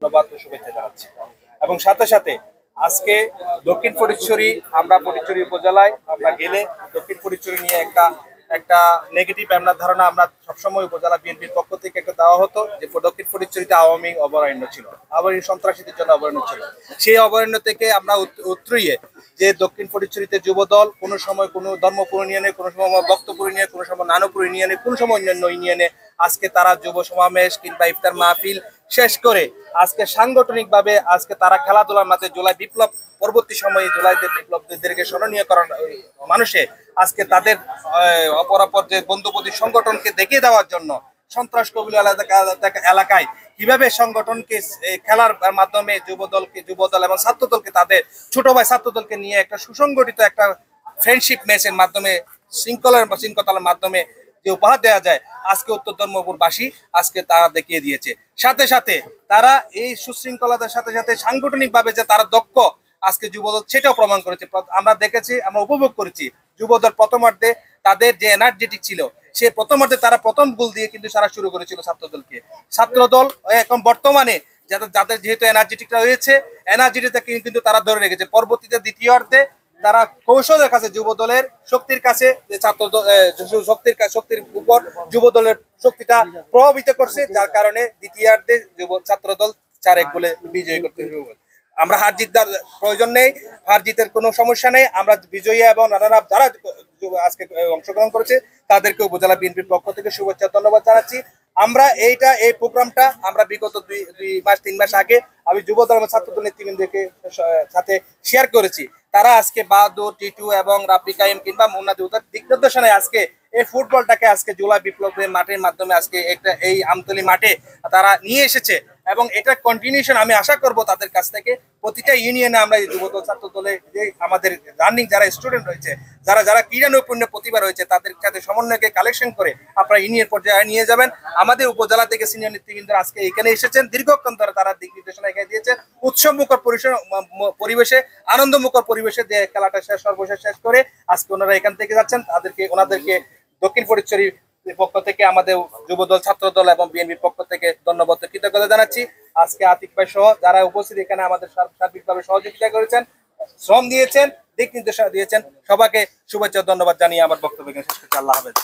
ধন্যবাদ ও শুভেচ্ছা জানাচ্ছি। এবং সাথে সাথে আজকে দক্ষিণ ফটিকছড়ি, আমরা ফটিকছড়ি উপজেলায় আমরা গেলে দক্ষিণ ফটিকছড়ি নিয়ে একটা একটা নেগেটিভ আপনার ধারণা আমরা সবসময় উপজেলা বিএনপির পক্ষ থেকে একটা দেওয়া হতো যে দক্ষিণ ফটিকছড়িতে আওয়ামী অভয়ারণ্য ছিল, আওয়ামী সন্ত্রাসীদের জন্য অভয়ারণ্য ছিল। সেই অভয়ারণ্য থেকে আমরা উতরিয়ে যে দক্ষিণ ফটিকছড়িতে যুব দল কোনো সময় কোনো ধর্মপুর ইউনিয়নে, কোনো সময় বক্তপুর ইউনিয়নে, কোনো সময় নানপুর ইউনিয়নে, কোনো সময় অন্যান্য ইউনিয়নে আজকে তারা যুব সমাবেশ কিংবা ইফতার মাহফিল শেষ করে আজকে সাংগঠনিকভাবে আজকে তারা খেলাধুলার মাঝে জুলাই বিপ্লব পরবর্তী সময়ে জুলাইতে বিপ্লবীদেরকে স্মরণীয় করার মানুষে আজকে তাদের অপরাপর যে বন্ধুপতি সংগঠনকে দেখিয়ে দেওয়ার জন্য সন্ত্রাস কবিল এলাকায় কিভাবে সংগঠনকে খেলার মাধ্যমে যুবদল এবং ছাত্রদলকে তাদের ছোট ভাই ছাত্রদলকে নিয়ে একটা সুসংগঠিত একটা ফ্রেন্ডশিপ ম্যাচের মাধ্যমে শৃঙ্খলার মাধ্যমে যে উপহার দেওয়া যায় আজকে উত্তর ধর্মপুরবাসী আজকে তারা দেখিয়ে দিয়েছে। সাথে সাথে তারা এই সুশৃঙ্খলতার সাথে সাথে সাংগঠনিক ভাবে যে তারা দক্ষ আজকে যুবদল সেটাও প্রমাণ করেছে। আমরা দেখেছি, আমরা উপভোগ করেছি যুবদল প্রথমার্ধে তাদের যে এনার্জেটিক ছিল সে প্রথমার্ধে তারা প্রথম গোল দিয়ে কিন্তু সারা শুরু করেছিল ছাত্রদলকে। ছাত্রদল এখন বর্তমানে যাদের যেহেতু এনার্জেটিকটা হয়েছে এনার্জেটিকটা কিন্তু তারা ধরে রেখেছে। পরবর্তীতে দ্বিতীয়ার্ধে তারা কৌশলের কাছে যুব দলের শক্তির কাছে শক্তির উপর যুব দলের শক্তিটা প্রভাবিত করছে, যার কারণে দ্বিতীয়ার্ধে ছাত্র দল 4-1 গোলে বিজয়ী করতে শুরু করে। আমরা হার জিতার প্রয়োজন নেই, হার জিতের কোনো সমস্যা নেই। আমরা বিজয়ী এবং রানার আপ যারা আজকে অংশগ্রহণ করেছে তাদেরকে উপজেলা বিএনপির পক্ষ থেকে শুভেচ্ছা ধন্যবাদ জানাচ্ছি। আমরা এই প্রোগ্রামটা আমরা বিগত 2-3 মাস আগে আমি যুব দল এবং ছাত্র দল নেতৃবৃন্দকে সাথে শেয়ার করেছি। তারা আজকে বাহাদুর, টিটু এবং রাব্বি কাইম কিংবা মুন্নাদি দিক নির্দেশনায় আজকে এই ফুটবলটাকে আজকে জুলাই বিপ্লবের মাঠের মাধ্যমে আজকে একটা এই আমতলী মাঠে তারা নিয়ে এসেছে এবং এটা কন্টিনিউশন আমি আশা করব তাদের কাছ থেকে। প্রতিটা ইউনিয়নে আমরা এই যুবদল ছাত্র দলে যে আমাদের রানিং যারা স্টুডেন্ট রয়েছে, যারা ক্রীড়া নৈপুণ্য প্রতিভা রয়েছে তাদের সাথে সমন্বয়কে কালেকশন করে আপনারা ইউনিয়ন পর্যায়ে নিয়ে যাবেন। আমাদের উপজেলা থেকে সিনিয়র নেতৃবৃন্দ আজকে এখানে এসেছেন, দীর্ঘক্ষণ ধরে তারা দিক নির্দেশনা এখানে দিয়েছেন। উৎসবমুখর পরিবেশে, আনন্দমুখর পরিবেশে যে খেলাটা সর্বশেষ শেষ করে আজকে ওনারা এখান থেকে যাচ্ছেন। ওনাদেরকে দক্ষিণ ফটিকছড়ির পক্ষ থেকে, আমাদের যুবদল, ছাত্রদল এবং বিএনপির পক্ষ থেকে ধন্যবাদ কৃতজ্ঞতা জানাচ্ছি। আজকে আতিক ভাই সহ যারা উপস্থিত এখানে আমাদের সার্বিকভাবে সহযোগিতা করেছেন, শ্রম দিয়েছেন, দিক নির্দেশনা দিয়েছেন, সবাইকে শুভেচ্ছা ধন্যবাদ জানিয়ে আমার বক্তব্য শেষ করছি। আল্লাহ হাফেজ।